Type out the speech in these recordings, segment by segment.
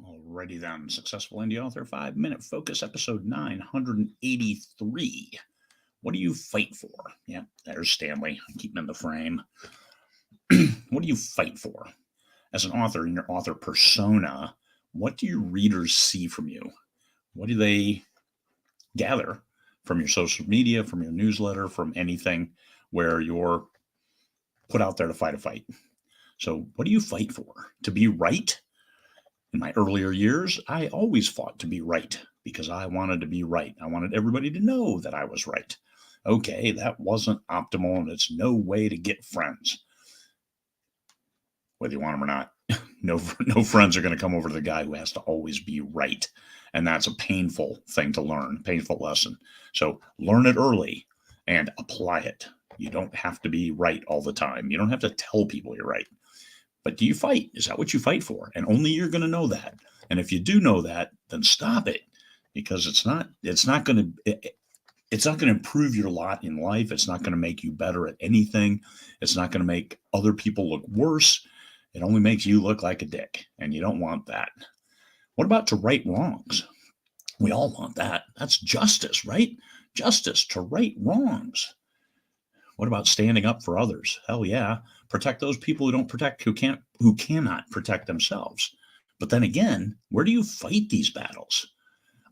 Alrighty then. Successful Indie Author 5 Minute Focus, episode 983. What do you fight for? Yeah, there's Stanley. I keep him in the frame. What do you fight for? As an author, in your author persona, what do your readers see from you? What do they gather from your social media, from your newsletter, from anything where you're put out there to fight a fight? So, what do you fight for? To be right? In my earlier years, I always fought to be right because I wanted to be right. I wanted everybody to know that I was right. Okay, that wasn't optimal, and it's no way to get friends, whether you want them or not. No friends are going to come over to the guy who has to always be right. And that's a painful thing to learn, painful lesson. So learn it early and apply it. You don't have to be right all the time. You don't have to tell people you're right. But do you fight? Is that what you fight for? And only you're going to know that. And if you do know that, then stop it, because it's not going to improve your lot in life. It's not going to make you better at anything. It's not going to make other people look worse. It only makes you look like a dick, and you don't want that. What about to right wrongs? We all want that. That's justice, right? Justice, to right wrongs. What about standing up for others? Hell yeah. Protect those people who cannot protect themselves. But then again, where do you fight these battles?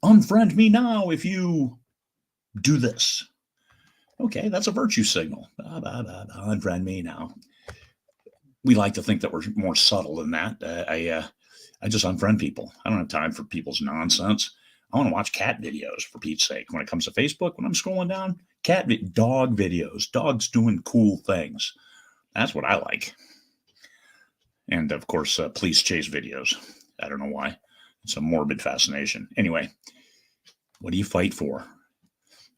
Unfriend me now if you do this. Okay, that's a virtue signal. Unfriend me now. We like to think that we're more subtle than that. I just unfriend people. I don't have time for people's nonsense. I want to watch cat videos, for Pete's sake. When it comes to Facebook, when I'm scrolling down, dog videos, dogs doing cool things. That's what I like. And of course, police chase videos. I don't know why. It's a morbid fascination. Anyway, what do you fight for?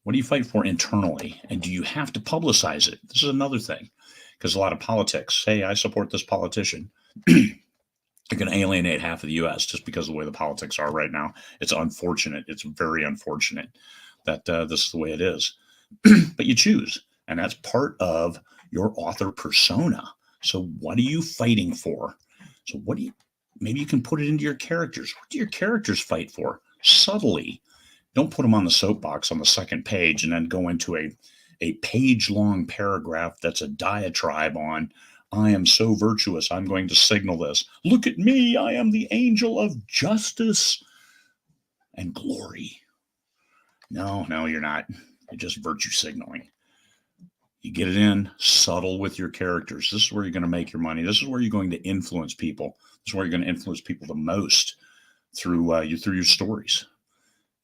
What do you fight for internally? And do you have to publicize it? This is another thing, because a lot of politics, hey, I support this politician. You're going to alienate half of the U.S. just because of the way the politics are right now. It's unfortunate. It's very unfortunate that this is the way it is. But you choose, and that's part of your author persona. So what are you fighting for? So maybe you can put it into your characters. What do your characters fight for? Subtly. Don't put them on the soapbox on the second page and then go into a page-long paragraph that's a diatribe on, I am so virtuous, I'm going to signal this. Look at me, I am the angel of justice and glory. No, you're not. You're just virtue signaling. You get it in subtle with your characters. This is where you're going to make your money. This is where you're going to influence people. This is where you're going to influence people the most through your stories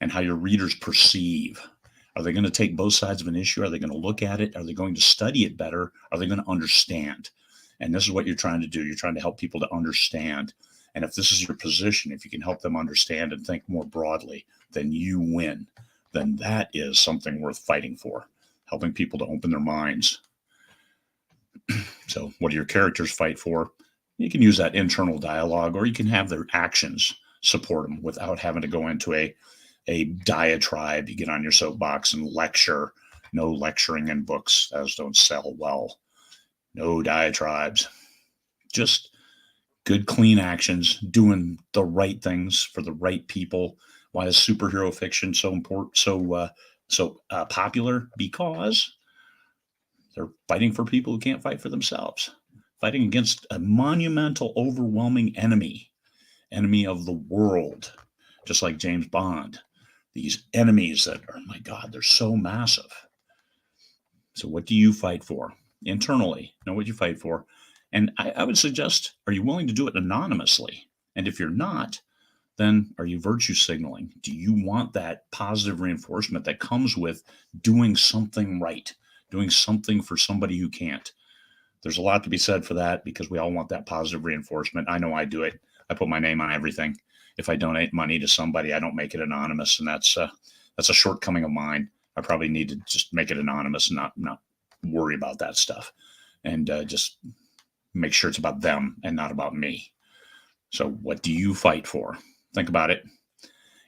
and how your readers perceive. Are they going to take both sides of an issue? Are they going to look at it? Are they going to study it better? Are they going to understand? And this is what you're trying to do. You're trying to help people to understand. And if this is your position, if you can help them understand and think more broadly, then you win. Then that is something worth fighting for, helping people to open their minds. So what do your characters fight for? You can use that internal dialogue, or you can have their actions support them without having to go into a diatribe. You get on your soapbox and lecture. No lecturing in books. Those don't sell well. No diatribes. Just good, clean actions, doing the right things for the right people. Why is superhero fiction so important, so popular? Because they're fighting for people who can't fight for themselves, fighting against a monumental, overwhelming enemy of the world, just like James Bond. These enemies that are, my God, they're so massive. So what do you fight for? Internally, know what you fight for. And I would suggest, are you willing to do it anonymously? And if you're not, then are you virtue signaling? Do you want that positive reinforcement that comes with doing something right, doing something for somebody who can't? There's a lot to be said for that, because we all want that positive reinforcement. I know I do it. I put my name on everything. If I donate money to somebody, I don't make it anonymous, and that's a shortcoming of mine. I probably need to just make it anonymous and not worry about that stuff, and just make sure it's about them and not about me. So what do you fight for? Think about it.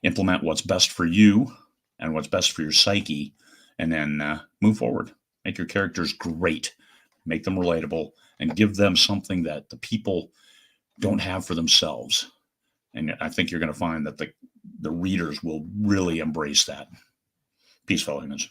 Implement what's best for you and what's best for your psyche, and then move forward. Make your characters great. Make them relatable, and give them something that the people don't have for themselves. And I think you're going to find that the readers will really embrace that. Peace, fellow humans.